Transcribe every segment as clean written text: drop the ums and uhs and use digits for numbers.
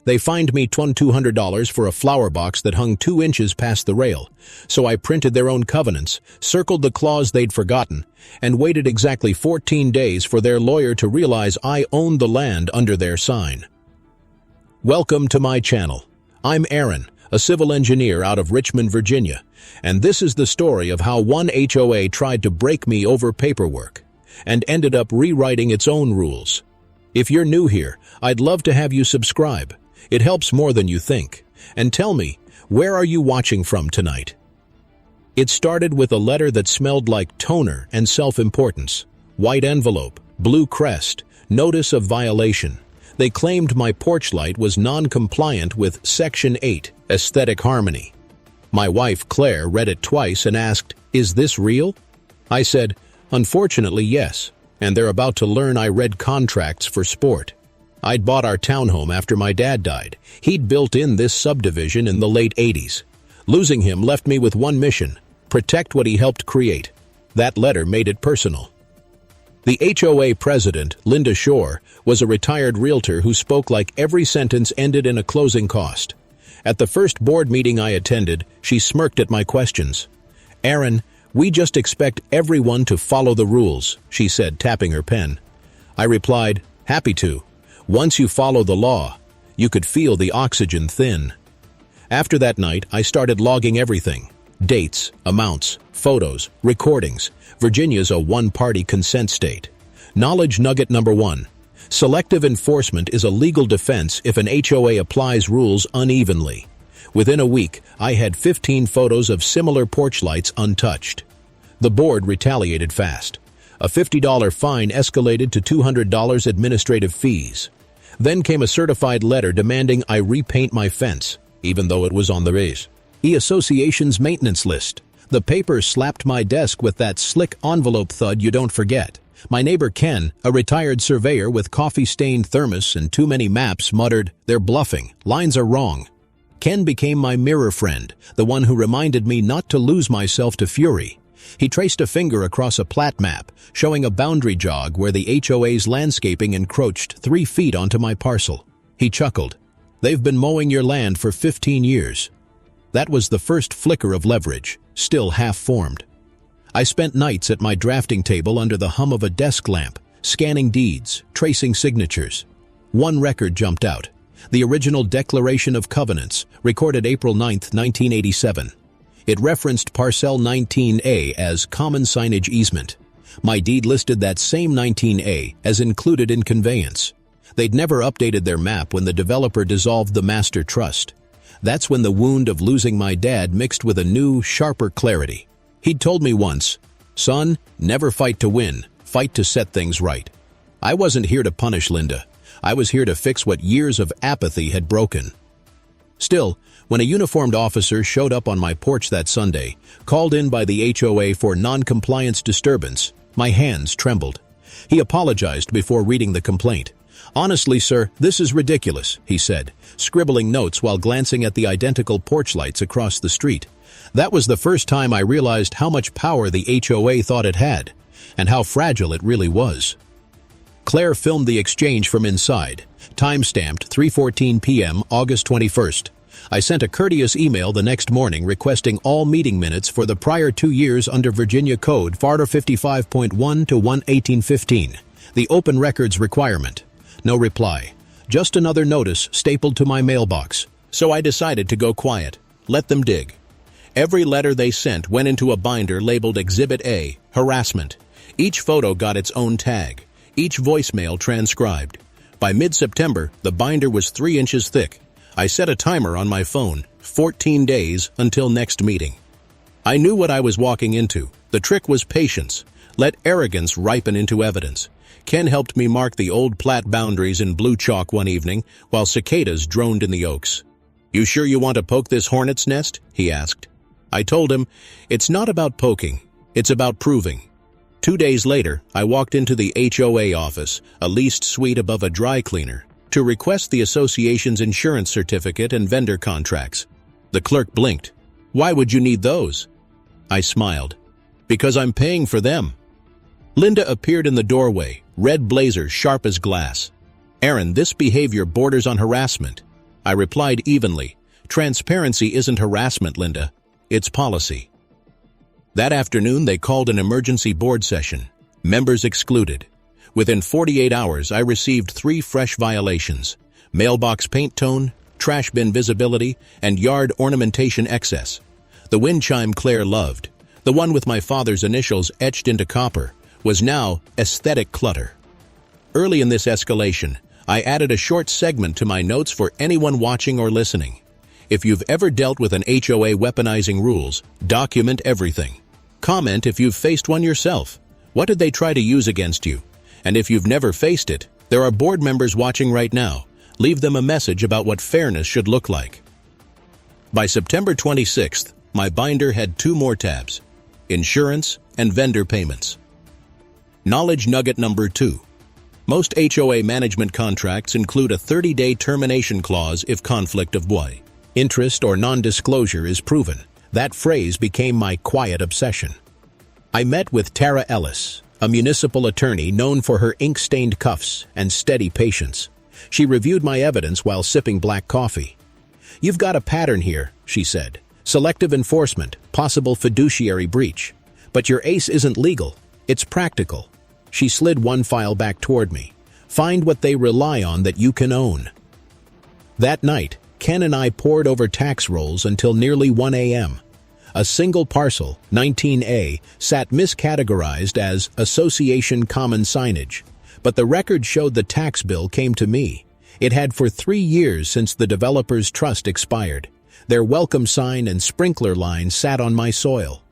They fined me $200 for a flower box that hung 2 inches past the rail, so I printed their own covenants, circled the clause they'd forgotten, and waited exactly 14 days for their lawyer to realize I owned the land under their sign. Welcome to my channel. I'm Aaron, a civil engineer out of Richmond, Virginia, and this is the story of how one HOA tried to break me over paperwork and ended up rewriting its own rules. If you're new here, I'd love to have you subscribe. It helps more than you think. And tell me, where are you watching from tonight? It started with a letter that smelled like toner and self-importance. White envelope, blue crest, notice of violation. They claimed my porch light was non-compliant with Section 8, aesthetic harmony. My wife, Claire, read it twice and asked, "Is this real?" I said, "Unfortunately, yes, and they're about to learn I read contracts for sport." I'd bought our townhome after my dad died. He'd built in this subdivision in the late 80s. Losing him left me with one mission: protect what he helped create. That letter made it personal. The HOA president, Linda Shore, was a retired realtor who spoke like every sentence ended in a closing cost. At the first board meeting I attended, she smirked at my questions. "Aaron, we just expect everyone to follow the rules," she said, tapping her pen. I replied, "Happy to. Once you follow the law, you could feel the oxygen thin." After that night, I started logging everything. Dates, amounts, photos, recordings. Virginia's a one-party consent state. Knowledge nugget number 1. Selective enforcement is a legal defense if an HOA applies rules unevenly. Within a week, I had 15 photos of similar porch lights untouched. The board retaliated fast. A $50 fine escalated to $200 administrative fees. Then came a certified letter demanding I repaint my fence, even though it was on the HOA Association's maintenance list. The paper slapped my desk with that slick envelope thud you don't forget. My neighbor Ken, a retired surveyor with coffee-stained thermos and too many maps, muttered, "They're bluffing. Lines are wrong." Ken became my mirror friend, the one who reminded me not to lose myself to fury. He traced a finger across a plat map, showing a boundary jog where the HOA's landscaping encroached 3 feet onto my parcel. He chuckled. "They've been mowing your land for 15 years. That was the first flicker of leverage, still half-formed. I spent nights at my drafting table under the hum of a desk lamp, scanning deeds, tracing signatures. One record jumped out. The original Declaration of Covenants, recorded April 9, 1987. It referenced Parcel 19A as common signage easement. My deed listed that same 19A as included in conveyance. They'd never updated their map when the developer dissolved the master trust. That's when the wound of losing my dad mixed with a new, sharper clarity. He'd told me once, "Son, never fight to win, fight to set things right." I wasn't here to punish Linda. I was here to fix what years of apathy had broken. Still, when a uniformed officer showed up on my porch that Sunday, called in by the HOA for non-compliance disturbance, my hands trembled. He apologized before reading the complaint. "Honestly, sir, this is ridiculous," he said, scribbling notes while glancing at the identical porch lights across the street. That was the first time I realized how much power the HOA thought it had, and how fragile it really was. Claire filmed the exchange from inside, time-stamped 3:14 p.m. August 21st. I sent a courteous email the next morning requesting all meeting minutes for the prior 2 years under Virginia Code FAR 55.1 to 11815, the open records requirement. No reply. Just another notice stapled to my mailbox. So I decided to go quiet. Let them dig. Every letter they sent went into a binder labeled Exhibit A, harassment. Each photo got its own tag. Each voicemail transcribed. By mid-September, the binder was 3 inches thick. I set a timer on my phone, 14 days until next meeting. I knew what I was walking into. The trick was patience. Let arrogance ripen into evidence. Ken helped me mark the old plat boundaries in blue chalk one evening while cicadas droned in the oaks. "You sure you want to poke this hornet's nest?" he asked. I told him, "It's not about poking, it's about proving." 2 days later, I walked into the HOA office, a leased suite above a dry cleaner, to request the association's insurance certificate and vendor contracts. The clerk blinked. "Why would you need those?" I smiled. "Because I'm paying for them." Linda appeared in the doorway, red blazer sharp as glass. "Aaron, this behavior borders on harassment." I replied evenly. Transparency isn't harassment, Linda. It's policy. That afternoon, they called an emergency board session. Members excluded. Within 48 hours, I received 3 fresh violations: mailbox paint tone, trash bin visibility, and yard ornamentation excess. The wind chime Claire loved, the one with my father's initials etched into copper, was now aesthetic clutter. Early in this escalation, I added a short segment to my notes for anyone watching or listening. If you've ever dealt with an HOA weaponizing rules, document everything. Comment if you've faced one yourself. What did they try to use against you? And if you've never faced it, there are board members watching right now. Leave them a message about what fairness should look like. By September 26th, my binder had 2 more tabs: insurance and vendor payments. Knowledge nugget number 2. Most HOA management contracts include a 30-day termination clause if conflict of interest or non-disclosure is proven. That phrase became my quiet obsession. I met with Tara Ellis, a municipal attorney known for her ink-stained cuffs and steady patience. She reviewed my evidence while sipping black coffee. "You've got a pattern here," she said. "Selective enforcement, possible fiduciary breach. But your ace isn't legal, it's practical." She slid one file back toward me. "Find what they rely on that you can own." That night, Ken and I pored over tax rolls until nearly 1 a.m. A single parcel, 19A, sat miscategorized as Association Common Signage, but the record showed the tax bill came to me. It had for 3 years since the developer's trust expired. Their welcome sign and sprinkler line sat on my soil.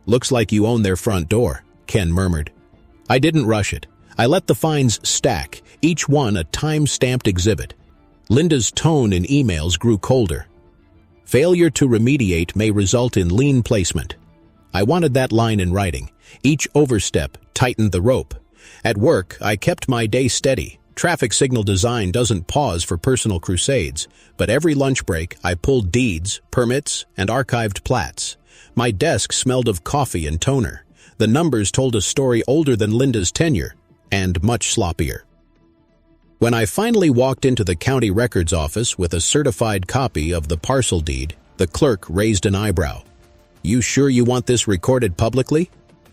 "Looks like you own their front door," Ken murmured. I didn't rush it. I let the fines stack, each one a time-stamped exhibit. Linda's tone in emails grew colder. "Failure to remediate may result in lien placement." I wanted that line in writing. Each overstep tightened the rope. At work, I kept my day steady. Traffic signal design doesn't pause for personal crusades, but every lunch break I pulled deeds, permits, and archived plats. My desk smelled of coffee and toner. The numbers told a story older than Linda's tenure, and much sloppier. When I finally walked into the county records office with a certified copy of the parcel deed, the clerk raised an eyebrow. "You sure you want this recorded publicly?"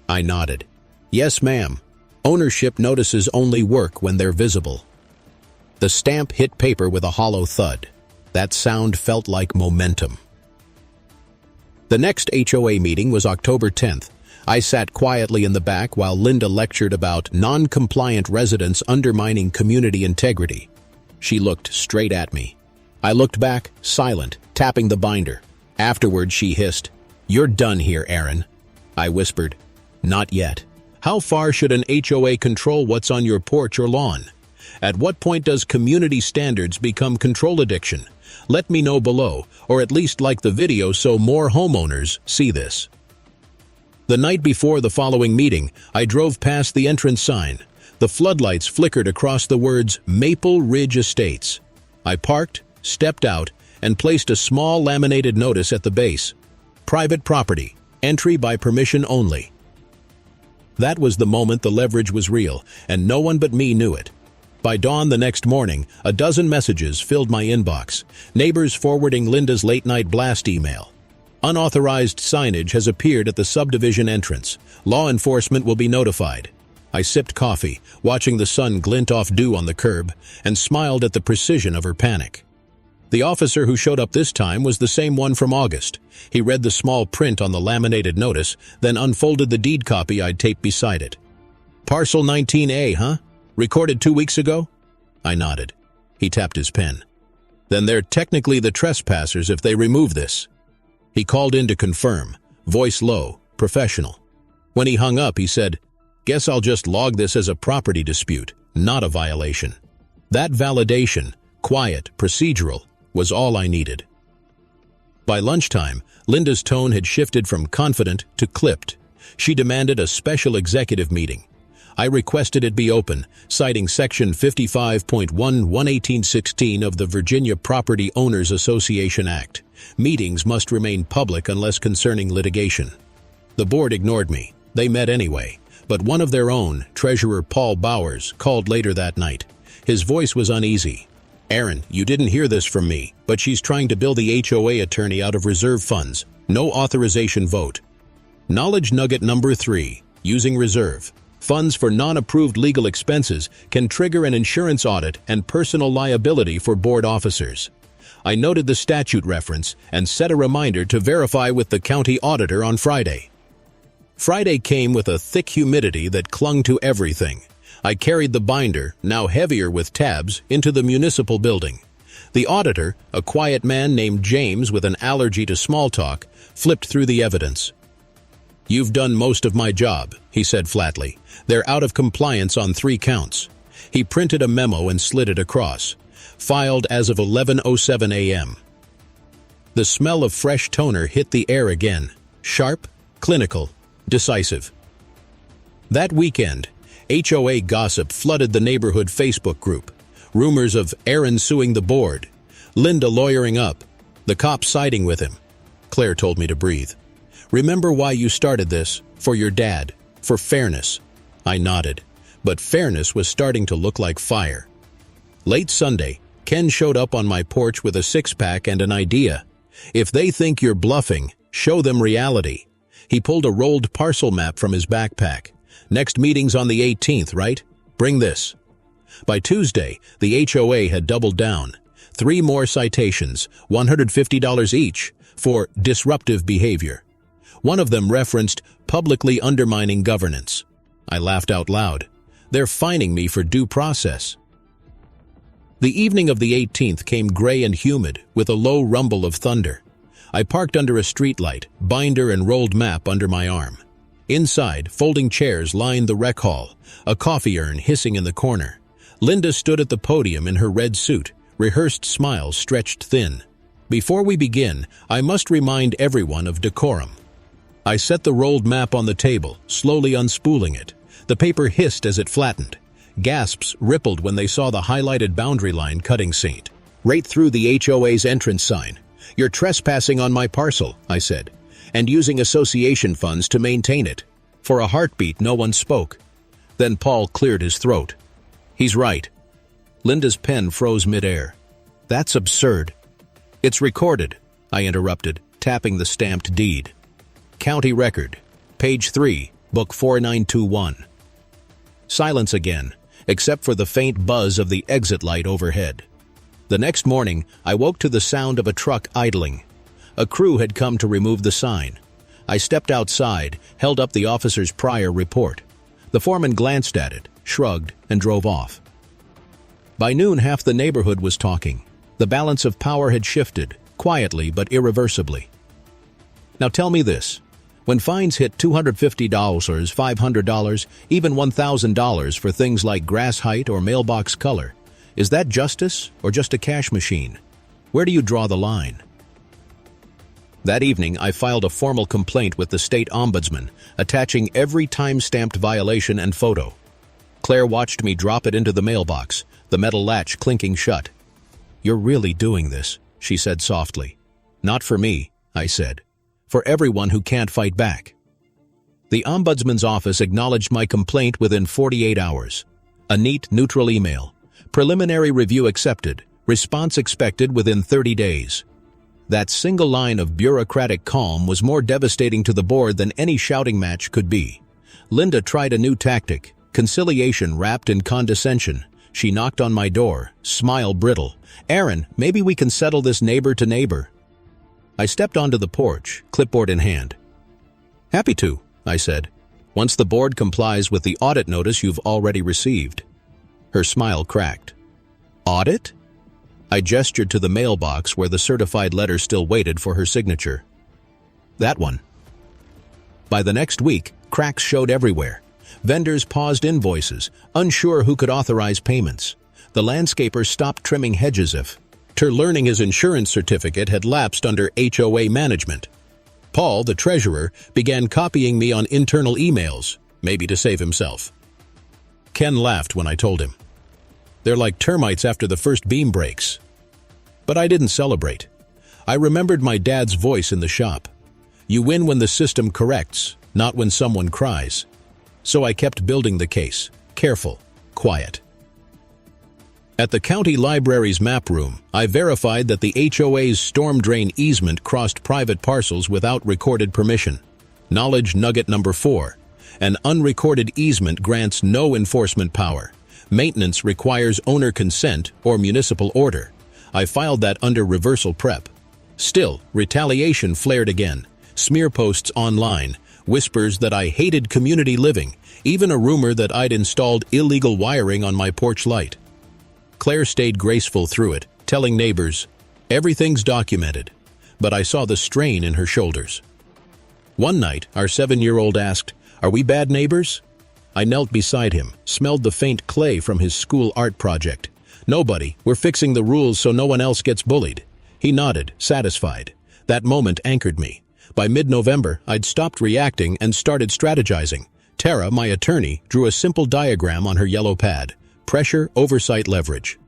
I nodded. "Yes, ma'am. Ownership notices only work when they're visible." The stamp hit paper with a hollow thud. That sound felt like momentum. The next HOA meeting was October 10th. I sat quietly in the back while Linda lectured about non-compliant residents undermining community integrity. She looked straight at me. I looked back, silent, tapping the binder. Afterward, she hissed, "You're done here, Aaron." I whispered, "Not yet. How far should an HOA control what's on your porch or lawn? At what point does community standards become control addiction? Let me know below, or at least like the video so more homeowners see this." The night before the following meeting, I drove past the entrance sign. The floodlights flickered across the words Maple Ridge Estates. I parked, stepped out, and placed a small laminated notice at the base. "Private property. Entry by permission only." That was the moment the leverage was real, and no one but me knew it. By dawn the next morning, a dozen messages filled my inbox. Neighbors forwarding Linda's late-night blast email. "Unauthorized signage has appeared at the subdivision entrance. Law enforcement will be notified." I sipped coffee, watching the sun glint off dew on the curb, and smiled at the precision of her panic. The officer who showed up this time was the same one from August. He read the small print on the laminated notice, then unfolded the deed copy I'd taped beside it. "Parcel 19A, huh? Recorded 2 weeks ago?" I nodded. He tapped his pen. "Then they're technically the trespassers if they remove this." He called in to confirm, voice low, professional. When he hung up, he said, "Guess I'll just log this as a property dispute, not a violation." That validation, quiet, procedural, was all I needed. By lunchtime, Linda's tone had shifted from confident to clipped. She demanded a special executive meeting. I requested it be open, citing Section 55.1/1816 of the Virginia Property Owners Association Act. Meetings must remain public unless concerning litigation. The board ignored me. They met anyway, but one of their own, Treasurer Paul Bowers, called later that night. His voice was uneasy. Aaron, you didn't hear this from me, but she's trying to bill the HOA attorney out of reserve funds. No authorization vote. Knowledge nugget number 3. Using reserve funds for non-approved legal expenses can trigger an insurance audit and personal liability for board officers. I noted the statute reference and set a reminder to verify with the county auditor on Friday. Friday came with a thick humidity that clung to everything. I carried the binder, now heavier with tabs, into the municipal building. The auditor, a quiet man named James with an allergy to small talk, flipped through the evidence. "You've done most of my job," he said flatly. "They're out of compliance on 3 counts." He printed a memo and slid it across. Filed as of 11:07 a.m. The smell of fresh toner hit the air again. Sharp, clinical, decisive. That weekend, HOA gossip flooded the neighborhood Facebook group. Rumors of Aaron suing the board, Linda lawyering up, the cops siding with him. Claire told me to breathe. "Remember why you started this? For your dad. For fairness." I nodded, but fairness was starting to look like fire. Late Sunday, Ken showed up on my porch with a 6-pack and an idea. "If they think you're bluffing, show them reality." He pulled a rolled parcel map from his backpack. "Next meeting's on the 18th, right? Bring this." By Tuesday, the HOA had doubled down. 3 more citations, $150 each, for disruptive behavior. One of them referenced publicly undermining governance. I laughed out loud. They're fining me for due process. The evening of the 18th came gray and humid, with a low rumble of thunder. I parked under a streetlight, binder and rolled map under my arm. Inside, folding chairs lined the rec hall, a coffee urn hissing in the corner. Linda stood at the podium in her red suit, rehearsed smile stretched thin. "Before we begin, I must remind everyone of decorum." I set the rolled map on the table, slowly unspooling it. The paper hissed as it flattened. Gasps rippled when they saw the highlighted boundary line cutting St. right through the HOA's entrance sign. "You're trespassing on my parcel," I said, "and using association funds to maintain it." For a heartbeat, no one spoke. Then Paul cleared his throat. "He's right." Linda's pen froze midair. "That's absurd." "It's recorded," I interrupted, tapping the stamped deed. "County record, page 3, book 4921. Silence again, except for the faint buzz of the exit light overhead. The next morning, I woke to the sound of a truck idling. A crew had come to remove the sign. I stepped outside, held up the officer's prior report. The foreman glanced at it, shrugged, and drove off. By noon, half the neighborhood was talking. The balance of power had shifted, quietly but irreversibly. Now tell me this. When fines hit $250, $500, even $1,000 for things like grass height or mailbox color, is that justice or just a cash machine? Where do you draw the line? That evening, I filed a formal complaint with the state ombudsman, attaching every time-stamped violation and photo. Claire watched me drop it into the mailbox, the metal latch clinking shut. "You're really doing this," she said softly. "Not for me," I said. "For everyone who can't fight back." The ombudsman's office acknowledged my complaint within 48 hours. A neat, neutral email. Preliminary review accepted. Response expected within 30 days. That single line of bureaucratic calm was more devastating to the board than any shouting match could be. Linda tried a new tactic, conciliation wrapped in condescension. She knocked on my door, smile brittle. "Aaron, maybe we can settle this neighbor to neighbor." I stepped onto the porch, clipboard in hand. "Happy to," I said, "once the board complies with the audit notice you've already received." Her smile cracked. "Audit?" I gestured to the mailbox where the certified letter still waited for her signature. "That one." By the next week, cracks showed everywhere. Vendors paused invoices, unsure who could authorize payments. The landscaper stopped trimming hedges after learning his insurance certificate had lapsed under HOA management. Paul, the treasurer, began copying me on internal emails, maybe to save himself. Ken laughed when I told him. "They're like termites after the first beam breaks." But I didn't celebrate. I remembered my dad's voice in the shop. "You win when the system corrects, not when someone cries." So I kept building the case, careful, quiet. At the county library's map room, I verified that the HOA's storm drain easement crossed private parcels without recorded permission. Knowledge nugget number 4. An unrecorded easement grants no enforcement power. Maintenance requires owner consent or municipal order. I filed that under reversal prep. Still, retaliation flared again. Smear posts online, whispers that I hated community living, even a rumor that I'd installed illegal wiring on my porch light. Claire stayed graceful through it, telling neighbors, "Everything's documented," but I saw the strain in her shoulders. One night, our 7-year-old asked, "Are we bad neighbors?" I knelt beside him, smelled the faint clay from his school art project. "Nobody, we're fixing the rules so no one else gets bullied." He nodded, satisfied. That moment anchored me. By mid-November, I'd stopped reacting and started strategizing. Tara, my attorney, drew a simple diagram on her yellow pad. Pressure, oversight, leverage.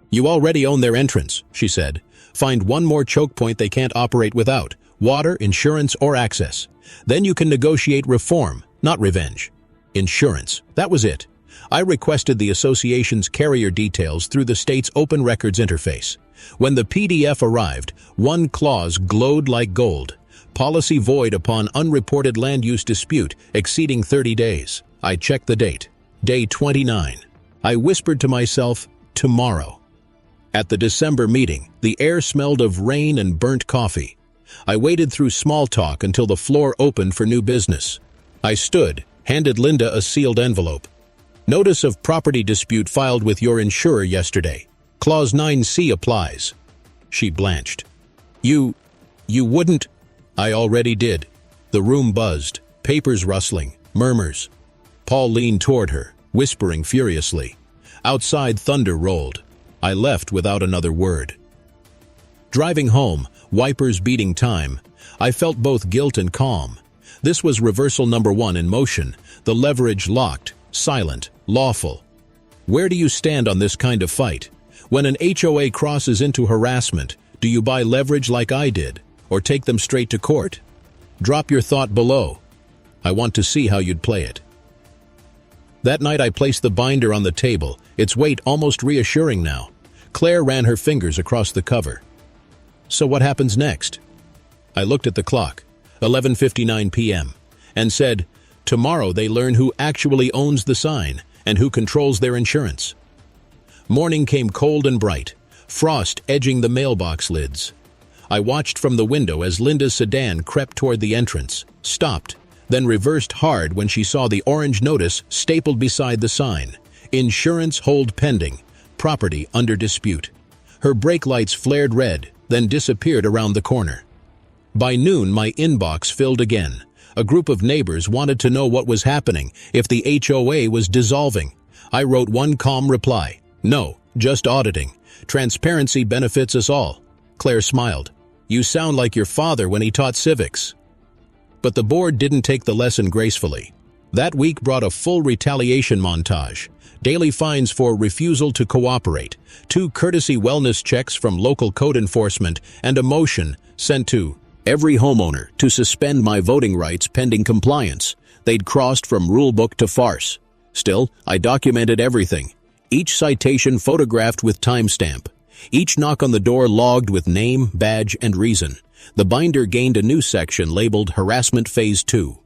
"You already own their entrance," she said. "Find one more choke point they can't operate without: water, insurance, or access. Then you can negotiate reform, not revenge." Insurance. That was it. I requested the association's carrier details through the state's open records interface. When the PDF arrived, one clause glowed like gold. Policy void upon unreported land use dispute exceeding 30 days. I checked the date. Day 29. I whispered to myself, tomorrow. At the December meeting, the air smelled of rain and burnt coffee. I waited through small talk until the floor opened for new business. I stood, handed Linda a sealed envelope. "Notice of property dispute filed with your insurer yesterday. Clause 9C applies." She blanched. You wouldn't..." "I already did." The room buzzed, papers rustling, murmurs. Paul leaned toward her, whispering furiously. Outside, thunder rolled. I left without another word. Driving home, wipers beating time, I felt both guilt and calm. This was reversal number 1 in motion, the leverage locked, silent, lawful. Where do you stand on this kind of fight? When an HOA crosses into harassment, do you buy leverage like I did, or take them straight to court? Drop your thought below. I want to see how you'd play it. That night I placed the binder on the table, its weight almost reassuring now. Claire ran her fingers across the cover. "So what happens next?" I looked at the clock, 11:59 p.m., and said, "Tomorrow they learn who actually owns the sign and who controls their insurance." Morning came cold and bright, frost edging the mailbox lids. I watched from the window as Linda's sedan crept toward the entrance, stopped, then reversed hard when she saw the orange notice stapled beside the sign. Insurance hold pending, property under dispute. Her brake lights flared red, then disappeared around the corner. By noon, my inbox filled again. A group of neighbors wanted to know what was happening, if the HOA was dissolving. I wrote one calm reply: "No, just auditing. Transparency benefits us all." Claire smiled. "You sound like your father when he taught civics." But the board didn't take the lesson gracefully. That week brought a full retaliation montage. Daily fines for refusal to cooperate, 2 courtesy wellness checks from local code enforcement, and a motion sent to every homeowner to suspend my voting rights pending compliance. They'd crossed from rulebook to farce. Still, I documented everything. Each citation photographed with timestamp. Each knock on the door logged with name, badge, and reason. The binder gained a new section labeled Harassment Phase 2.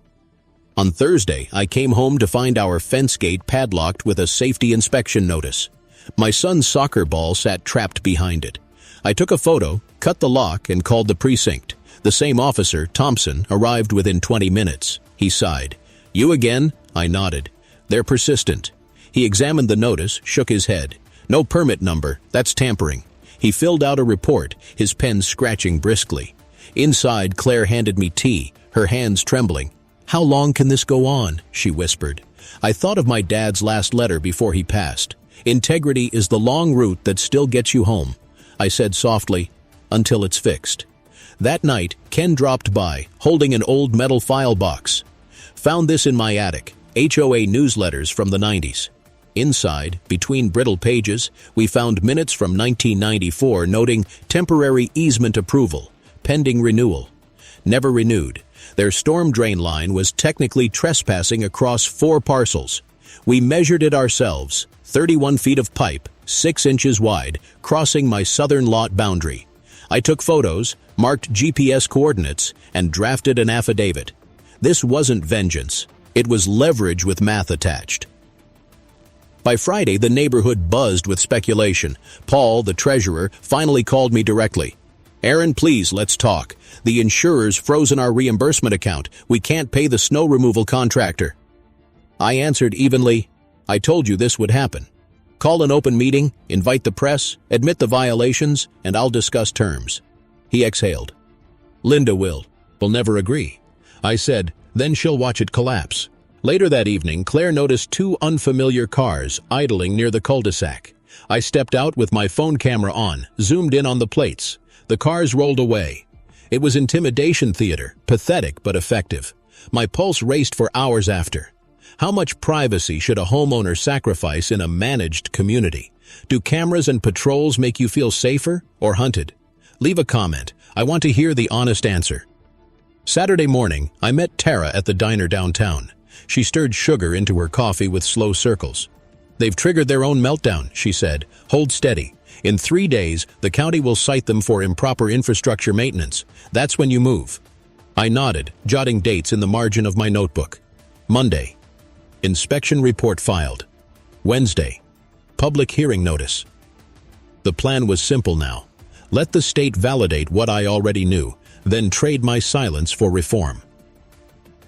On Thursday, I came home to find our fence gate padlocked with a safety inspection notice. My son's soccer ball sat trapped behind it. I took a photo, cut the lock, and called the precinct. The same officer, Thompson, arrived within 20 minutes. He sighed. "You again?" I nodded. "They're persistent." He examined the notice, shook his head. "No permit number, that's tampering." He filled out a report, his pen scratching briskly. Inside, Claire handed me tea, her hands trembling. "How long can this go on?" she whispered. I thought of my dad's last letter before he passed. "Integrity is the long route that still gets you home." I said softly, "Until it's fixed." That night, Ken dropped by, holding an old metal file box. "Found this in my attic, HOA newsletters from the 90s. Inside, between brittle pages, we found minutes from 1994 noting temporary easement approval, pending renewal. Never renewed. Their storm drain line was technically trespassing across 4 parcels. We measured it ourselves, 31 feet of pipe, 6 inches wide, crossing my southern lot boundary. I took photos, marked GPS coordinates, and drafted an affidavit. This wasn't vengeance. It was leverage with math attached. By Friday, the neighborhood buzzed with speculation. Paul, the treasurer, finally called me directly. "Aaron, please, let's talk. The insurer's frozen our reimbursement account. We can't pay the snow removal contractor." I answered evenly, "I told you this would happen. Call an open meeting, invite the press, admit the violations, and I'll discuss terms." He exhaled. "Linda will never agree." I said, "Then she'll watch it collapse." Later that evening, Claire noticed 2 unfamiliar cars idling near the cul-de-sac. I stepped out with my phone camera on, zoomed in on the plates. The cars rolled away. It was intimidation theater, pathetic but effective. My pulse raced for hours after. How much privacy should a homeowner sacrifice in a managed community? Do cameras and patrols make you feel safer or hunted? Leave a comment. I want to hear the honest answer. Saturday morning, I met Tara at the diner downtown. She stirred sugar into her coffee with slow circles. "They've triggered their own meltdown," she said. "Hold steady. In 3 days, the county will cite them for improper infrastructure maintenance. That's when you move." I nodded, jotting dates in the margin of my notebook. Monday. Inspection report filed. Wednesday. Public hearing notice. The plan was simple now. Let the state validate what I already knew, then trade my silence for reform.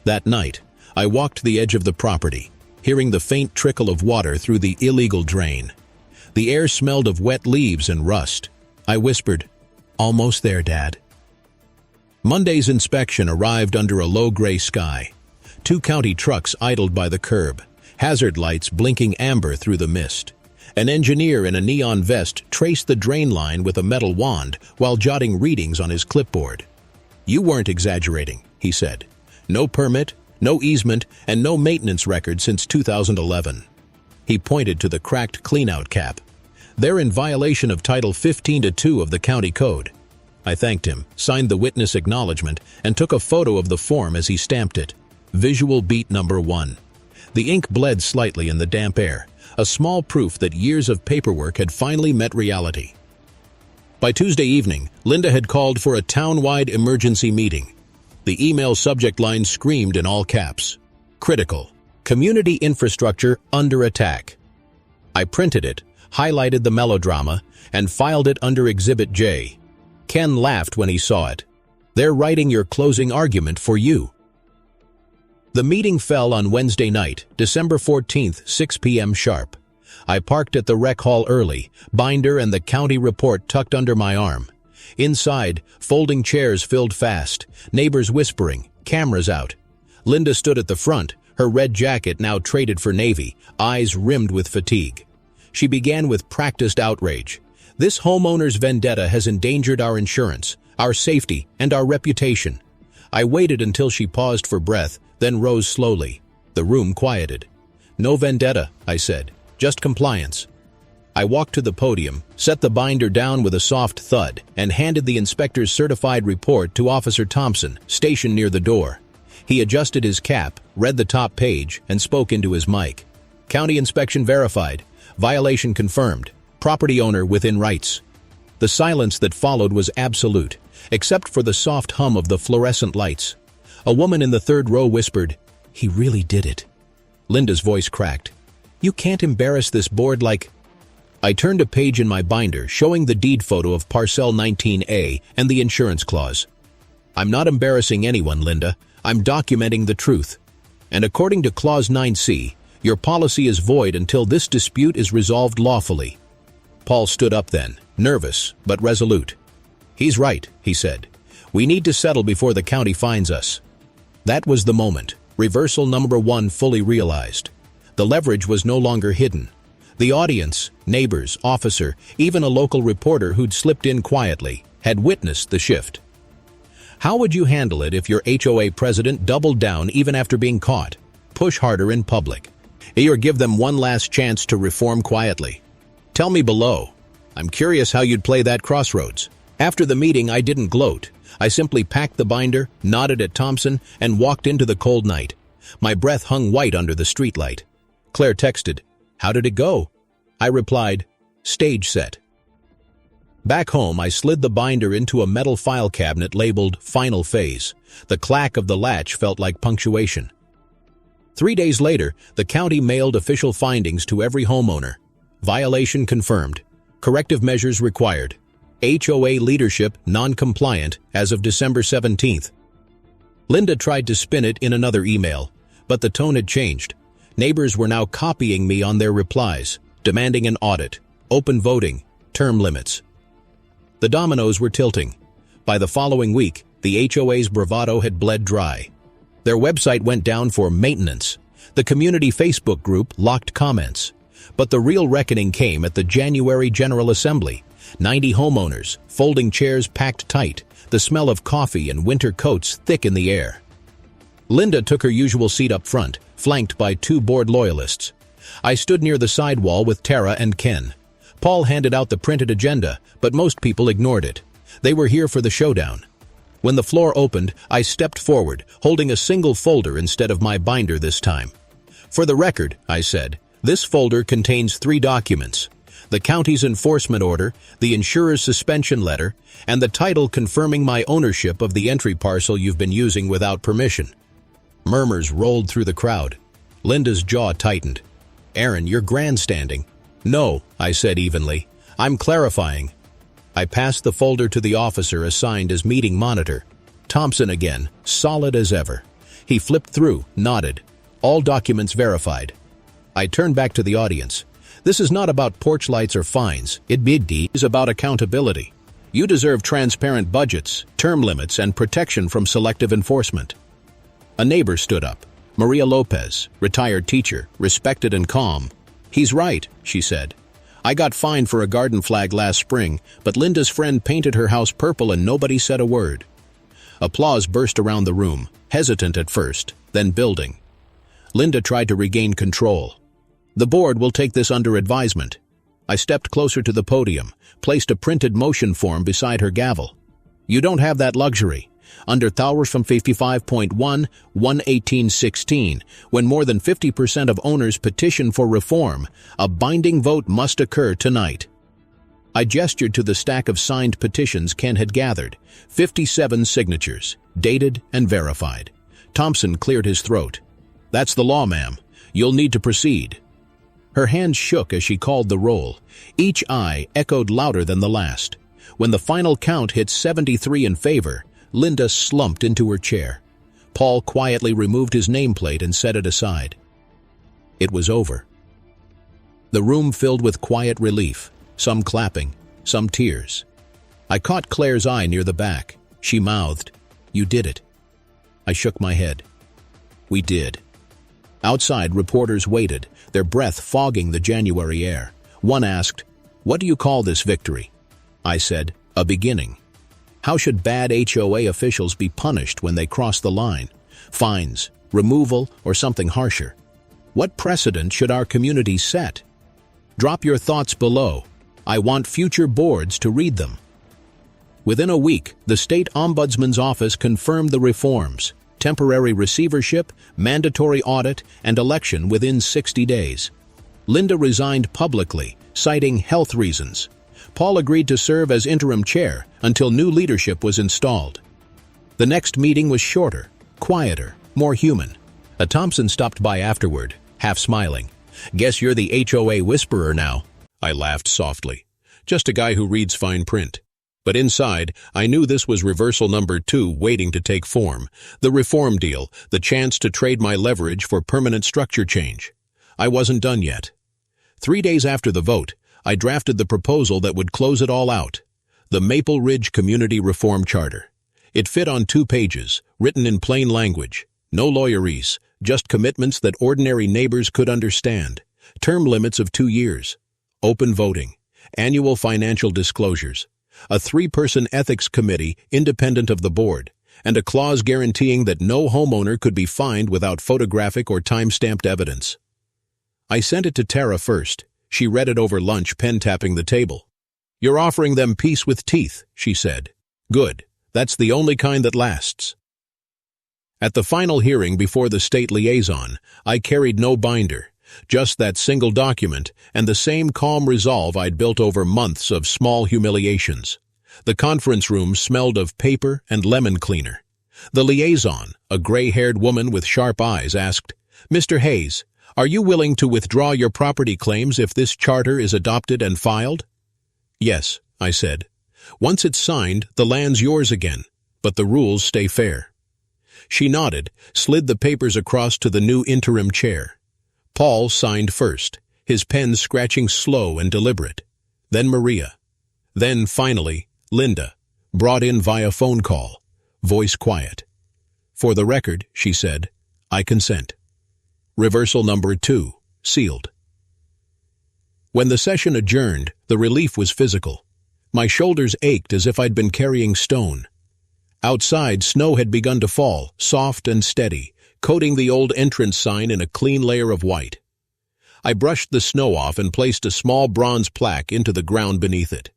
That night, I walked the edge of the property, hearing the faint trickle of water through the illegal drain. The air smelled of wet leaves and rust. I whispered, "Almost there, Dad." Monday's inspection arrived under a low gray sky. 2 county trucks idled by the curb, hazard lights blinking amber through the mist. An engineer in a neon vest traced the drain line with a metal wand while jotting readings on his clipboard. "You weren't exaggerating," he said. "No permit, no easement, and no maintenance record since 2011. He pointed to the cracked cleanout cap. "They're in violation of Title 15-2 of the county code." I thanked him, signed the witness acknowledgement, and took a photo of the form as he stamped it. Visual beat number 1. The ink bled slightly in the damp air, a small proof that years of paperwork had finally met reality. By Tuesday evening, Linda had called for a town-wide emergency meeting. The email subject line screamed in all caps. Critical. Community infrastructure under attack. I printed it, highlighted the melodrama, and filed it under Exhibit J. Ken laughed when he saw it. "They're writing your closing argument for you." The meeting fell on Wednesday night, December 14th, 6 p.m. sharp. I parked at the rec hall early, binder and the county report tucked under my arm. Inside, folding chairs filled fast, neighbors whispering, cameras out. Linda stood at the front, her red jacket now traded for navy, eyes rimmed with fatigue. She began with practiced outrage. "This homeowner's vendetta has endangered our insurance, our safety, and our reputation." I waited until she paused for breath, then rose slowly. The room quieted. "No vendetta," I said, "just compliance." I walked to the podium, set the binder down with a soft thud, and handed the inspector's certified report to Officer Thompson, stationed near the door. He adjusted his cap, read the top page, and spoke into his mic. "County inspection verified. Violation confirmed. Property owner within rights." The silence that followed was absolute, except for the soft hum of the fluorescent lights. A woman in the third row whispered, "He really did it." Linda's voice cracked. "You can't embarrass this board like—" I turned a page in my binder showing the deed photo of Parcel 19A and the insurance clause. "I'm not embarrassing anyone, Linda. I'm documenting the truth. And according to Clause 9C, your policy is void until this dispute is resolved lawfully." Paul stood up then, nervous but resolute. "He's right," he said. "We need to settle before the county fines us." That was the moment. Reversal number 1 fully realized. The leverage was no longer hidden. The audience, neighbors, officer, even a local reporter who'd slipped in quietly, had witnessed the shift. How would you handle it if your HOA president doubled down even after being caught? Push harder in public. Or give them one last chance to reform quietly? Tell me below. I'm curious how you'd play that crossroads. After the meeting, I didn't gloat. I simply packed the binder, nodded at Thompson, and walked into the cold night. My breath hung white under the streetlight. Claire texted, "How did it go?" I replied, Stage set. Back home, I slid the binder into a metal file cabinet labeled Final Phase. The clack of the latch felt like punctuation. 3 days later, the county mailed official findings to every homeowner. Violation confirmed. Corrective measures required. HOA leadership non-compliant as of December 17th. Linda tried to spin it in another email, but the tone had changed. Neighbors were now copying me on their replies, demanding an audit, open voting, term limits. The dominoes were tilting. By the following week, the HOA's bravado had bled dry. Their website went down for maintenance. The community Facebook group locked comments. But the real reckoning came at the January General Assembly. 90 homeowners, folding chairs packed tight, the smell of coffee and winter coats thick in the air. Linda took her usual seat up front, flanked by 2 board loyalists. I stood near the side wall with Tara and Ken. Paul handed out the printed agenda, but most people ignored it. They were here for the showdown. When the floor opened, I stepped forward, holding a single folder instead of my binder this time. For the record, I said, this folder contains 3 documents: the county's enforcement order, the insurer's suspension letter, and the title confirming my ownership of the entry parcel you've been using without permission. Murmurs rolled through the crowd. Linda's jaw tightened. Aaron, you're grandstanding. No, I said evenly. I'm clarifying. I passed the folder to the officer assigned as meeting monitor. Thompson again, solid as ever. He flipped through, nodded. All documents verified. I turned back to the audience. This is not about porch lights or fines. It is about accountability. You deserve transparent budgets, term limits, and protection from selective enforcement. A neighbor stood up. Maria Lopez, retired teacher, respected and calm. He's right, she said. I got fined for a garden flag last spring, but Linda's friend painted her house purple and nobody said a word. Applause burst around the room, hesitant at first, then building. Linda tried to regain control. The board will take this under advisement. I stepped closer to the podium, placed a printed motion form beside her gavel. You don't have that luxury. Under Towers from 55.1/11816, when more than 50% of owners petition for reform, a binding vote must occur tonight. I gestured to the stack of signed petitions Ken had gathered, 57 signatures, dated and verified. Thompson cleared his throat. That's the law, ma'am. You'll need to proceed. Her hands shook as she called the roll. Each eye echoed louder than the last. When the final count hit 73 in favor, Linda slumped into her chair. Paul quietly removed his nameplate and set it aside. It was over. The room filled with quiet relief, some clapping, some tears. I caught Claire's eye near the back. She mouthed, "You did it." I shook my head. We did. Outside, reporters waited, their breath fogging the January air. One asked, "What do you call this victory?" I said, "A beginning." How should bad HOA officials be punished when they cross the line? Fines, removal, or something harsher? What precedent should our community set? Drop your thoughts below. I want future boards to read them. Within a week, the state ombudsman's office confirmed the reforms: temporary receivership, mandatory audit, and election within 60 days. Linda resigned publicly, citing health reasons. Paul agreed to serve as interim chair until new leadership was installed. The next meeting was shorter, quieter, more human. A Thompson stopped by afterward, half smiling. "Guess you're the HOA whisperer now." I laughed softly. Just a guy who reads fine print. But inside, I knew this was reversal number 2 waiting to take form. The reform deal, the chance to trade my leverage for permanent structure change. I wasn't done yet. 3 days after the vote, I drafted the proposal that would close it all out. The Maple Ridge Community Reform Charter. It fit on 2 pages, written in plain language. No lawyerese, just commitments that ordinary neighbors could understand. Term limits of 2 years. Open voting. Annual financial disclosures. A 3-person ethics committee independent of the board, and a clause guaranteeing that no homeowner could be fined without photographic or time-stamped evidence. I sent it to Tara first. She read it over lunch, pen-tapping the table. "You're offering them peace with teeth," she said. "Good. That's the only kind that lasts." At the final hearing before the state liaison, I carried no binder. Just that single document, and the same calm resolve I'd built over months of small humiliations. The conference room smelled of paper and lemon cleaner. The liaison, a gray-haired woman with sharp eyes, asked, "Mr. Hayes, are you willing to withdraw your property claims if this charter is adopted and filed?" "Yes," I said. "Once it's signed, the land's yours again, but the rules stay fair." She nodded, slid the papers across to the new interim chair. Paul signed first, his pen scratching slow and deliberate. Then Maria. Then, finally, Linda, brought in via phone call, voice quiet. "For the record," she said, "I consent." Reversal number 2, sealed. When the session adjourned, the relief was physical. My shoulders ached as if I'd been carrying stone. Outside, snow had begun to fall, soft and steady, coating the old entrance sign in a clean layer of white. I brushed the snow off and placed a small bronze plaque into the ground beneath it.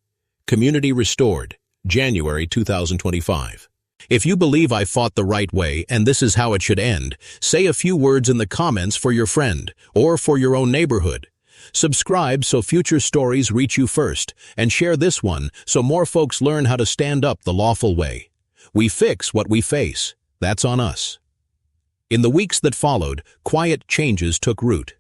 Community restored, January 2025. If you believe I fought the right way and this is how it should end, say a few words in the comments for your friend or for your own neighborhood. Subscribe so future stories reach you first, and share this one so more folks learn how to stand up the lawful way. We fix what we face. That's on us. In the weeks that followed, quiet changes took root.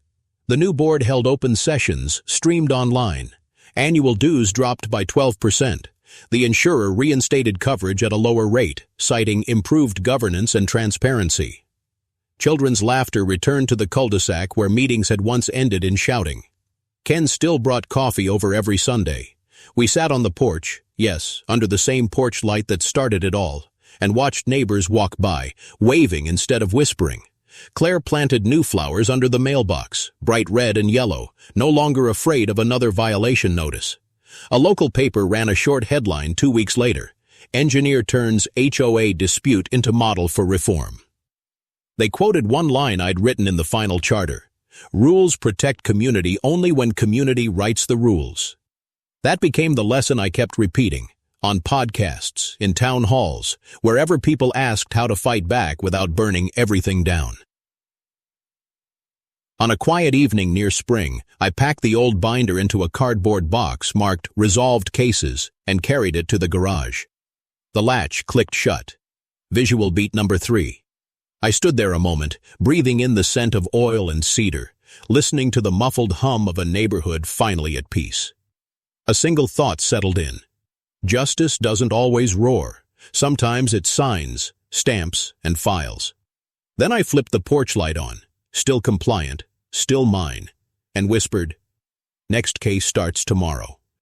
The new board held open sessions, streamed online. Annual dues dropped by 12%. The insurer reinstated coverage at a lower rate, citing improved governance and transparency. Children's laughter returned to the cul-de-sac where meetings had once ended in shouting. Ken still brought coffee over every Sunday. We sat on the porch, yes, under the same porch light that started it all, and watched neighbors walk by, waving instead of whispering. Claire planted new flowers under the mailbox, bright red and yellow, no longer afraid of another violation notice. A local paper ran a short headline 2 weeks later, "Engineer turns HOA dispute into model for reform." They quoted one line I'd written in the final charter: "Rules protect community only when community writes the rules." That became the lesson I kept repeating, on podcasts, in town halls, wherever people asked how to fight back without burning everything down. On a quiet evening near spring, I packed the old binder into a cardboard box marked "Resolved Cases" and carried it to the garage. The latch clicked shut. Visual beat number 3. I stood there a moment, breathing in the scent of oil and cedar, listening to the muffled hum of a neighborhood finally at peace. A single thought settled in. Justice doesn't always roar. Sometimes it signs, stamps, and files. Then I flipped the porch light on, still compliant, still mine, and whispered, "Next case starts tomorrow."